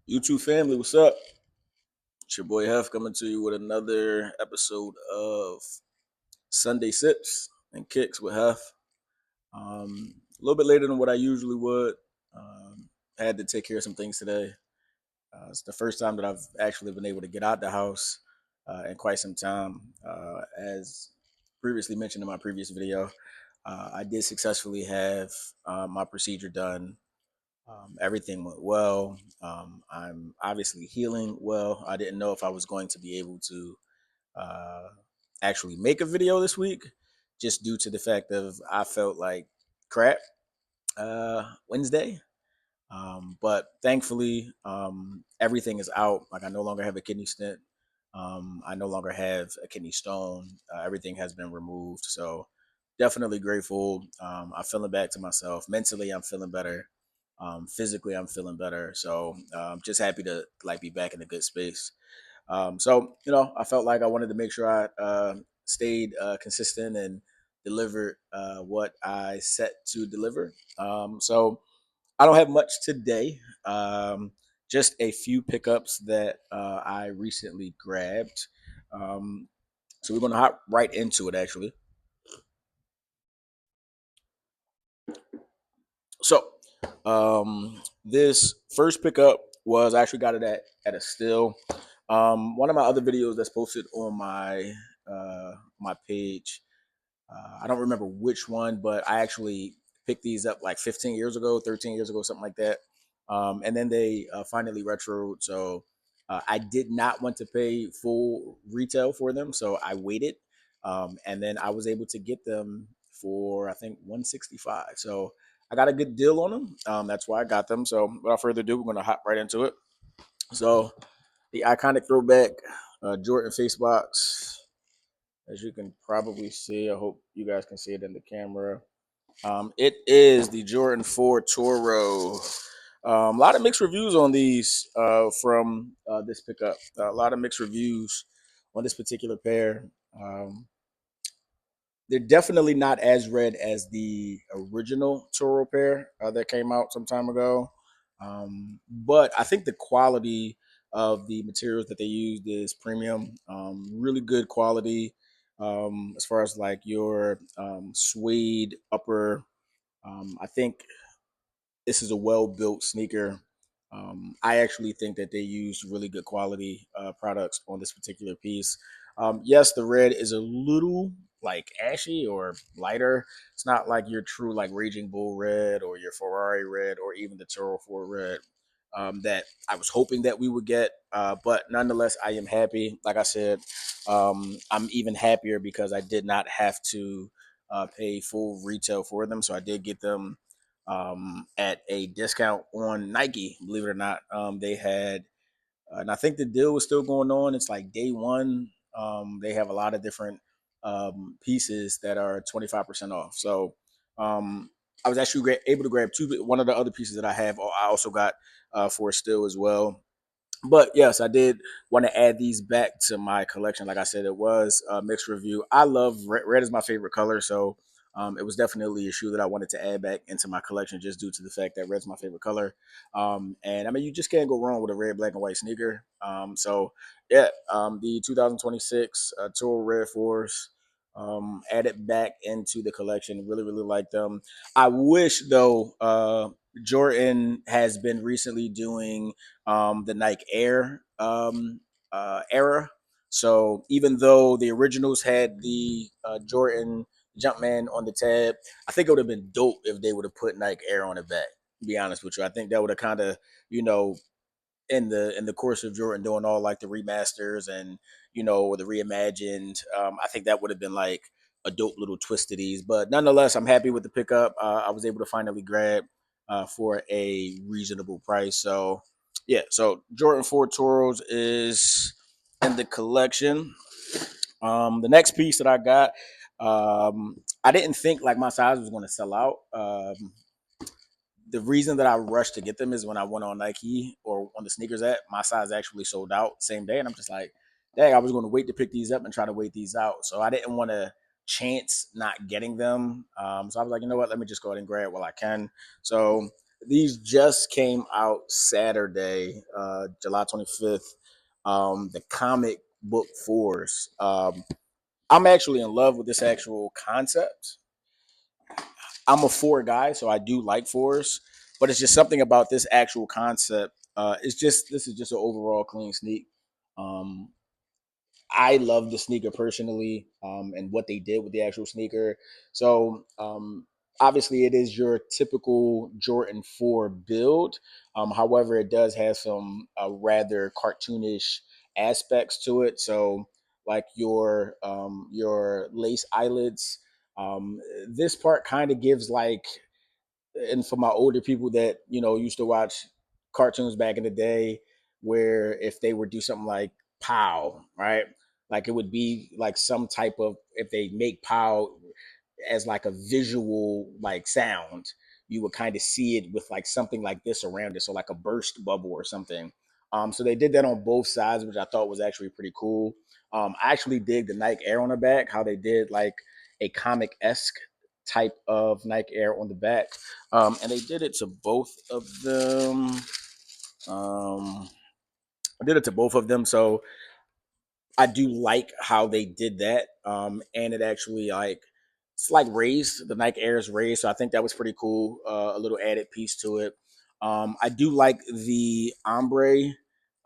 YouTube family, what's up? It's your boy Heff coming to you with another episode of Sunday Sips and Kicks with Heff. A little bit later than what I usually would. Had to take care of some things today. It's the first time that I've actually been able to get out the house in quite some time. As previously mentioned in my previous video, I did successfully have my procedure done. Everything went well. I'm obviously healing well. I didn't know if I was going to be able to uh, actually make a video this week, just due to the fact of I felt like crap Wednesday. But thankfully, everything is out. Like I no longer have a kidney stent. I no longer have a kidney stone. Everything has been removed. So definitely grateful. I'm feeling back to myself. Mentally, I'm feeling better. Physically, I'm feeling better. So just happy to like be back in a good space. I felt like I wanted to make sure I stayed consistent and delivered what I set to deliver. I don't have much today. Just a few pickups that I recently grabbed. Um, so we're going to hop right into it, actually. This first pickup was I actually got it at a still. One of my other videos that's posted on my page. I don't remember which one, but I actually picked these up like 15 years ago, 13 years ago, something like that. And then they finally retroed. So I did not want to pay full retail for them. So I waited. And then I was able to get them for, I think, 165. So I got a good deal on them. That's why I got them. So without further ado, we're going to hop right into it. So the iconic throwback Jordan face box. As you can probably see, I hope you guys can see it in the camera. It is the Jordan 4 Toro. A lot of mixed reviews on these from this pickup. A lot of mixed reviews on this particular pair. Um, they're definitely not as red as the original Toro pair that came out some time ago. But I think the quality of the materials that they used is premium, really good quality as far as like your suede upper. I think this is a well built sneaker. I actually think that they used really good quality products on this particular piece. Yes, the red is a little like ashy or lighter. It's not like your true like Raging Bull red or your Ferrari red or even the Toro 4 red that I was hoping that we would get. But nonetheless, I am happy. Like I said, I'm even happier because I did not have to pay full retail for them. So I did get them at a discount on Nike. Believe it or not, they had, and I think the deal was still going on. It's like day one. They have a lot of different pieces that are 25% off. So um, I was actually able to grab two. One of the other pieces that I have, I also got for a still as well. But yes, I did want to add these back to my collection. Like I said, it was a mixed review. I love red. Red is my favorite color, so it was definitely a shoe that I wanted to add back into my collection just due to the fact that red's my favorite color. And I mean, you just can't go wrong with a red, black, and white sneaker. The 2026 Tour Red Force added back into the collection. Really, really like them. I wish though. Jordan has been recently doing the Nike Air era. So even though the originals had the Jordan Jumpman on the tab, I think it would have been dope if they would have put Nike Air on the back. To be honest with you, I think that would have kind of, you know, in the course of Jordan doing all like the remasters and or the reimagined, I think that would have been like a dope little twist to these. But nonetheless, I'm happy with the pickup. I was able to finally grab for a reasonable price. So yeah, so Jordan 4 Toros is in the collection. The next piece that I got, I didn't think like my size was going to sell out. The reason that I rushed to get them is when I went on Nike or on the sneakers app, my size actually sold out same day, and I'm just like, dang, I was going to wait to pick these up and try to wait these out. So I didn't want to chance not getting them. So I was like, you know what, let me just go ahead and grab while I can. So These just came out Saturday, July 25th. The comic book fours. I'm actually in love with this actual concept. I'm a four guy, so I do like fours, but it's just something about this actual concept. It's just this is just an overall clean sneak. Um, I love the sneaker personally, and what they did with the actual sneaker. So obviously, it is your typical Jordan 4 build. However, it does have some rather cartoonish aspects to it. So like your lace eyelids. This part kind of gives like, and for my older people that used to watch cartoons back in the day, where if they would do something like pow, right, like it would be like some type of, if they make pow as like a visual like sound, you would kind of see it with like something like this around it, so like a burst bubble or something. So they did that on both sides, which I thought was actually pretty cool. I actually dig the Nike Air on the back, how they did like a comic-esque type of Nike Air on the back. And they did it to both of them. Um, I did it to both of them, so I do like how they did that. And it actually like, it's like raised. The Nike Air is raised, so I think that was pretty cool. A little added piece to it. I do like the ombre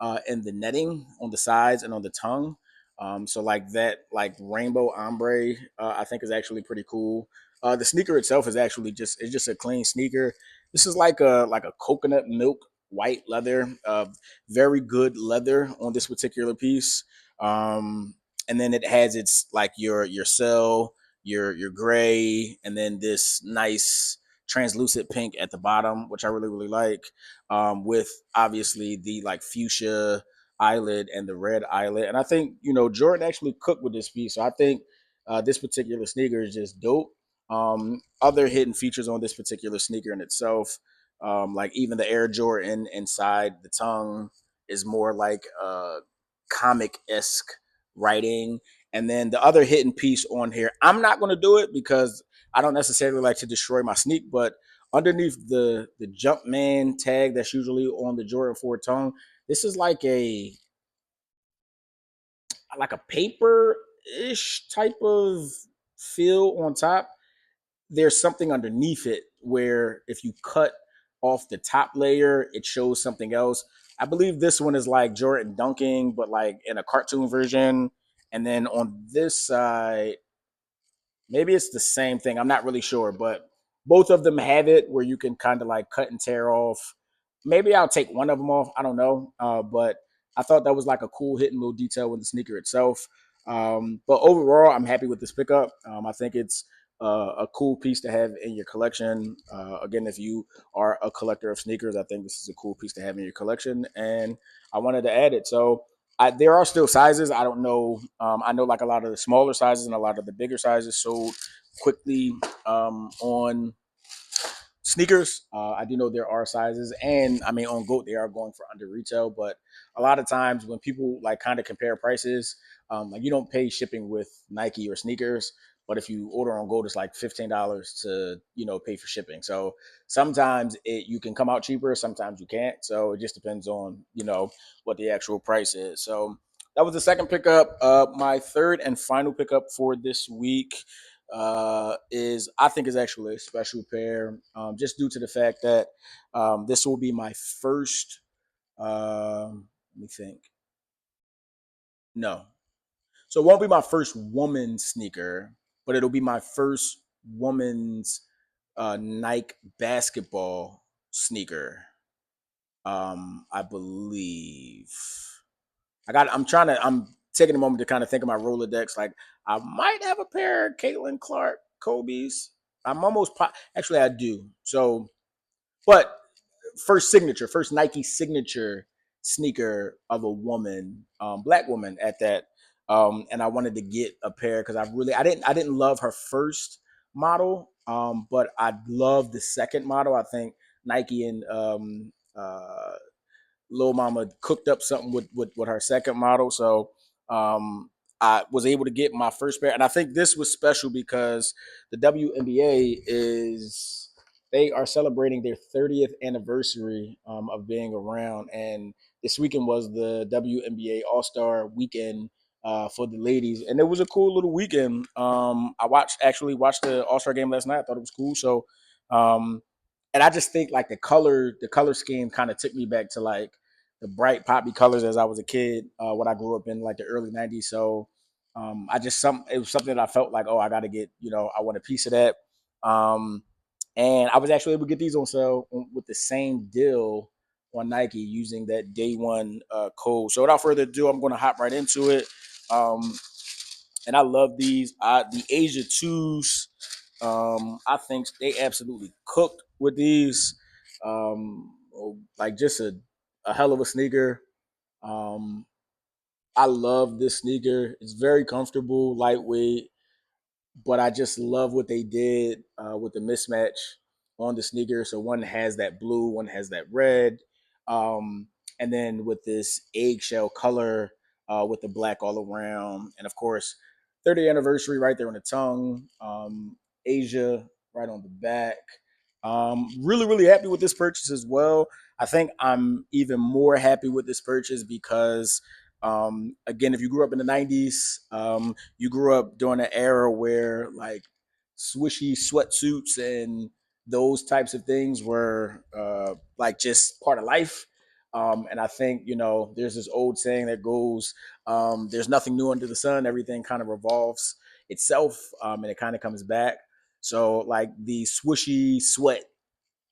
and the netting on the sides and on the tongue. So like that, like rainbow ombre, I think is actually pretty cool. The sneaker itself is actually just a clean sneaker. This is like a coconut milk white leather. Very good leather on this particular piece. um, and then it has its like your cell, your gray, and then this nice translucent pink at the bottom, which I really like. With obviously the like fuchsia eyelid and the red eyelid, and I think Jordan actually cooked with this piece, so I think this particular sneaker is just dope. Other hidden features on this particular sneaker in itself, like even the Air Jordan inside the tongue is more like comic esque writing. And then the other hidden piece on here, I'm not going to do it because I don't necessarily like to destroy my sneak, but underneath the Jumpman tag that's usually on the Jordan 4 tongue, this is like a paper ish type of feel on top. There's something underneath it where if you cut off the top layer, it shows something else. I believe this one is like Jordan dunking, but like in a cartoon version. And then on this side, maybe it's the same thing. I'm not really sure, but both of them have it where you can kind of like cut and tear off. Maybe I'll take one of them off. I don't know. But I thought that was like a cool hidden little detail with the sneaker itself. But overall, I'm happy with this pickup. I think it's a cool piece to have in your collection. Again, if you are a collector of sneakers, I think this is a cool piece to have in your collection, and I wanted to add it. So there are still sizes. I don't know. I know like a lot of the smaller sizes and a lot of the bigger sizes sold quickly on sneakers. I do know there are sizes, and I mean on Goat they are going for under retail. But a lot of times when people like kind of compare prices, like you don't pay shipping with Nike or sneakers, but if you order on Goat, it's like $15 to pay for shipping. So sometimes you can come out cheaper, sometimes you can't. So it just depends on what the actual price is. So that was the second pickup. My third and final pickup for this week is I think is actually a special pair, just due to the fact that this will be my first. Let me think. No, so it won't be my first woman's sneaker, but it'll be my first woman's Nike basketball sneaker. I believe. I'm taking a moment to kind of think of my Rolodex. Like I might have a pair of Caitlin Clark Kobe's. I'm almost actually I do. So, but first Nike signature sneaker of a woman, black woman at that. And I wanted to get a pair because I didn't love her first model, but I love the second model. I think Nike and Lil Mama cooked up something with her second model. So I was able to get my first pair. And I think this was special because the WNBA is they are celebrating their 30th anniversary of being around, and this weekend was the WNBA All Star Weekend for the ladies, and it was a cool little weekend. I actually watched the All Star game last night. I thought it was cool. So, um, and I just think like the color scheme kind of took me back to like the bright poppy colors as I was a kid when I grew up in like the early '90s. So, I just it was something that I felt like, oh, I got to get, I want a piece of that. Um, and I was actually able to get these on sale with the same deal on Nike using that day one code. So without further ado, I'm going to hop right into it. Um, and I love these. The Asia 2s, I think they absolutely cooked with these. Like just a hell of a sneaker. Um, I love this sneaker. It's very comfortable, lightweight, but I just love what they did with the mismatch on the sneaker. So one has that blue, one has that red, um, and then with this eggshell color with the black all around, and of course, 30th anniversary right there on the tongue. Asia right on the back. Really, really happy with this purchase as well. I think I'm even more happy with this purchase because, again, if you grew up in the '90s, you grew up during an era where like swishy sweatsuits and those types of things were like just part of life. And I think, there's this old saying that goes, there's nothing new under the sun. Everything kind of revolves itself, and it kind of comes back. So like the swishy sweat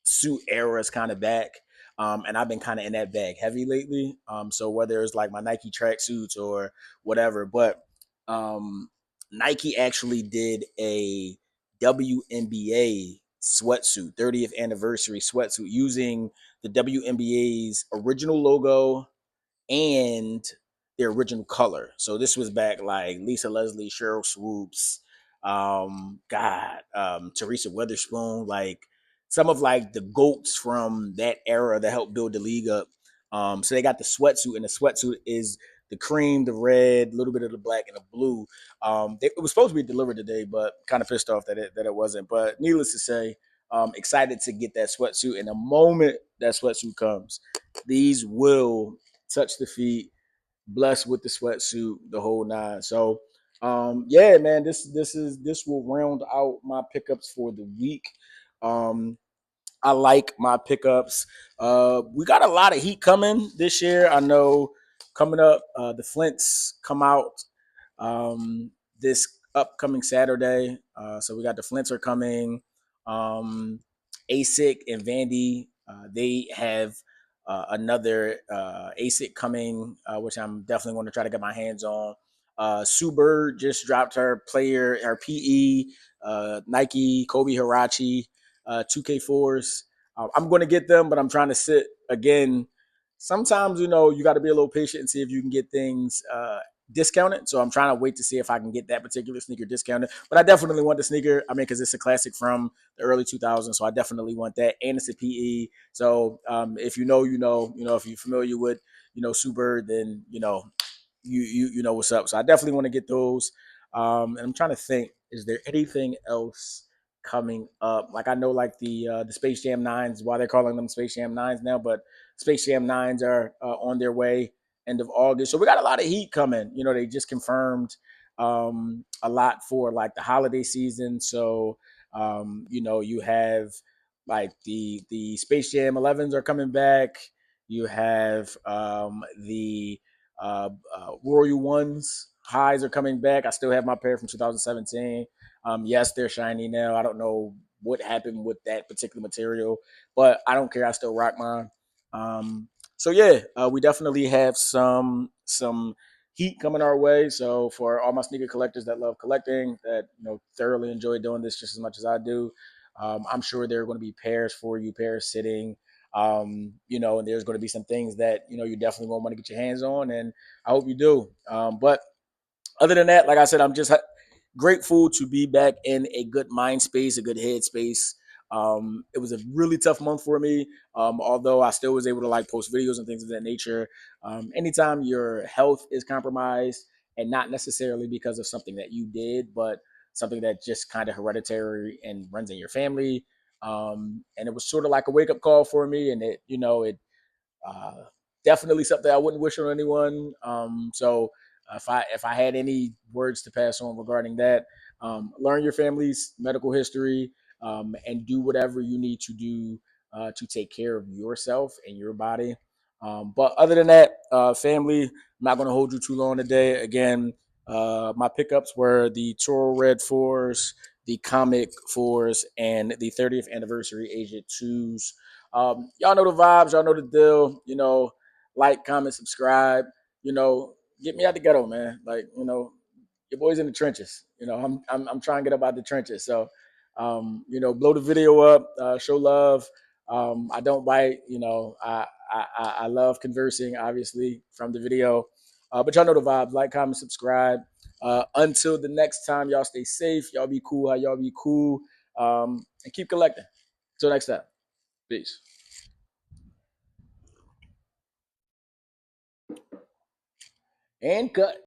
suit era is kind of back. And I've been kind of in that bag heavy lately. So whether it's like my Nike tracksuits or whatever, but Nike actually did a WNBA sweatsuit, 30th anniversary sweatsuit, using the WNBA's original logo and their original color. So this was back like Lisa Leslie, Cheryl Swoops, Teresa Witherspoon, like some of like the goats from that era that helped build the league up. So they got the sweatsuit, and the sweatsuit is the cream, the red, a little bit of the black, and the blue. It was supposed to be delivered today, but kind of pissed off that it wasn't. But needless to say, excited to get that sweatsuit. And the moment that sweatsuit comes, these will touch the feet, blessed with the sweatsuit, the whole nine. So, yeah, man, this will round out my pickups for the week. Um, I like my pickups. We got a lot of heat coming this year. I know coming up, the Flints come out this upcoming Saturday. So we got the Flints are coming. Um, ASIC and Vandy, they have another ASIC coming, which I'm definitely going to try to get my hands on. Sue Bird just dropped her PE, Nike, Kobe Hirachi 2K4s. I'm going to get them, but I'm trying to sit again. Sometimes, you got to be a little patient and see if you can get things discounted. So I'm trying to wait to see if I can get that particular sneaker discounted. But I definitely want the sneaker. I mean, because it's a classic from the early 2000s. So I definitely want that. And it's a PE. So if you know, if you're familiar with, Sue Bird, then, you know what's up. So I definitely want to get those. And I'm trying to think, is there anything else coming up? Like I know like the Space Jam 9s, why they're calling them Space Jam 9s now, but Space Jam 9s are on their way end of August. So we got a lot of heat coming. They just confirmed a lot for like the holiday season. So you have like the Space Jam 11s are coming back. You have the Royal Ones highs are coming back. I still have my pair from 2017. Yes, they're shiny now. I don't know what happened with that particular material, but I don't care. I still rock mine. Um, so yeah, we definitely have some heat coming our way. So for all my sneaker collectors that love collecting, that thoroughly enjoy doing this just as much as I do, I'm sure there are going to be pairs for you, pairs sitting. And there's going to be some things that you definitely won't want to get your hands on, and I hope you do. But other than that, like I said, I'm just grateful to be back in a good mind space, a good head space. It was a really tough month for me, although I still was able to like post videos and things of that nature. Anytime your health is compromised, and not necessarily because of something that you did, but something that just kind of hereditary and runs in your family, And it was sort of like a wake up call for me. And it uh, definitely something I wouldn't wish on anyone. So if I had any words to pass on regarding that, learn your family's medical history, and do whatever you need to do to take care of yourself and your body. But other than that, family, I'm not going to hold you too long today. Again, my pickups were the Toro Red 4s, the Comic 4s, and the 30th anniversary Agent 2s. Y'all know the vibes. Y'all know the deal. Like, comment, subscribe. You know, get me out the ghetto, man. Like, your boy's in the trenches. I'm trying to get up out the trenches. So, blow the video up, show love. I don't bite. I love conversing, obviously, from the video. But y'all know the vibes. Like, comment, subscribe. Until the next time, y'all stay safe. Y'all be cool. How y'all be cool. And keep collecting. Till next time. Peace. And cut.